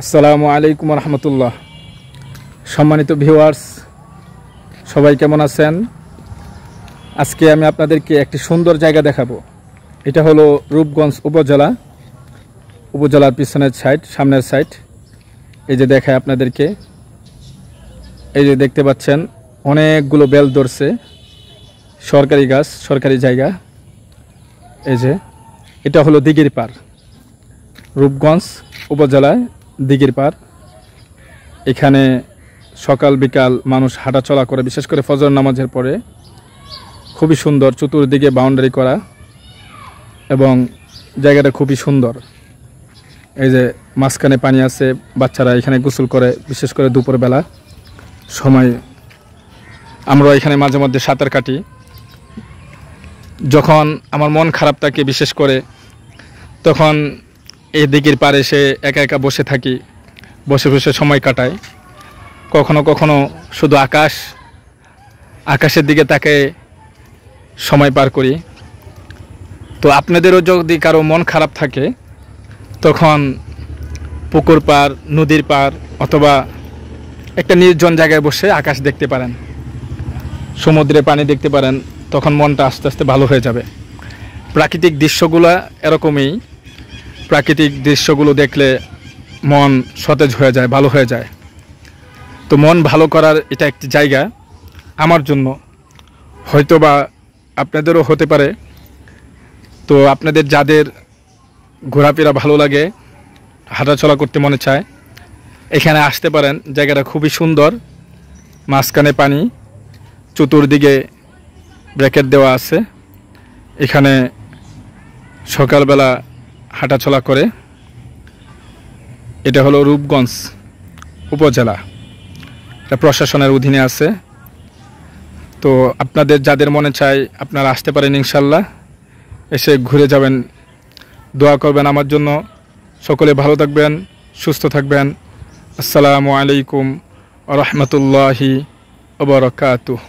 আসসালামু আলাইকুম রহমতুল্লাহ। সম্মানিত ভিউয়ার্স, সবাই কেমন আছেন? আজকে আমি আপনাদেরকে একটি সুন্দর জায়গা দেখাবো। এটা হলো রূপগঞ্জ উপজেলার পিছনের সাইড, সামনের সাইড। এই যে দেখায় আপনাদেরকে, এই যে দেখতে পাচ্ছেন অনেকগুলো বেল ধরছে, সরকারি গাছ, সরকারি জায়গা। এই যে এটা হলো দিঘির পাড়, রূপগঞ্জ উপজেলায় দিঘির পাড়। এখানে সকাল বিকাল মানুষ হাঁটাচলা করে, বিশেষ করে ফজর নামাজের পরে। খুবই সুন্দর, চতুর্দিকে বাউন্ডারি করা এবং জায়গাটা খুবই সুন্দর। এই যে মাঝখানে পানি আছে, বাচ্চারা এখানে গোসল করে, বিশেষ করে দুপুরবেলা সময়। আমরা এখানে মাঝে মধ্যে সাঁতার কাটি। যখন আমার মন খারাপ থাকে বিশেষ করে, তখন এই দিঘির পাড়ে এসে একা একা বসে থাকি, বসে বসে সময় কাটাই। কখনো কখনো শুধু আকাশের দিকে তাকে সময় পার করি। তো আপনাদেরও যদি কারো মন খারাপ থাকে, তখন পুকুর পাড়, নদীর পাড় অথবা একটা নির্জন জায়গায় বসে আকাশ দেখতে পারেন, সমুদ্রে পানি দেখতে পারেন। তখন মনটা আস্তে আস্তে ভালো হয়ে যাবে। প্রাকৃতিক দৃশ্যগুলো এরকমই। প্রাকৃতিক দৃশ্যগুলো দেখলে মন সতেজ হয়ে যায়, ভালো হয়ে যায়। তো মন ভালো করার এটা একটি জায়গা আমার জন্য, হয়তোবা আপনাদেরও হতে পারে। তো আপনাদের যাদের ঘোরাফেরা ভালো লাগে, হাঁটাচলা করতে মনে চায়, এখানে আসতে পারেন। জায়গাটা খুবই সুন্দর, মাঝখানে পানি, চতুর্দিকে ব্র্যাকেট দেওয়া আছে। এখানে সকালবেলা হাঁটাচলা করে। এটা হলো রূপগঞ্জ উপজেলা, এটা প্রশাসনের অধীনে আছে। তো আপনাদের যাদের মনে চায় আপনারা আসতে পারেন, ইনশাল্লাহ এসে ঘুরে যাবেন। দোয়া করবেন আমার জন্য। সকলে ভালো থাকবেন, সুস্থ থাকবেন। আসসালামু আলাইকুম ওয়া রাহমাতুল্লাহি ওয়া বারাকাতুহু।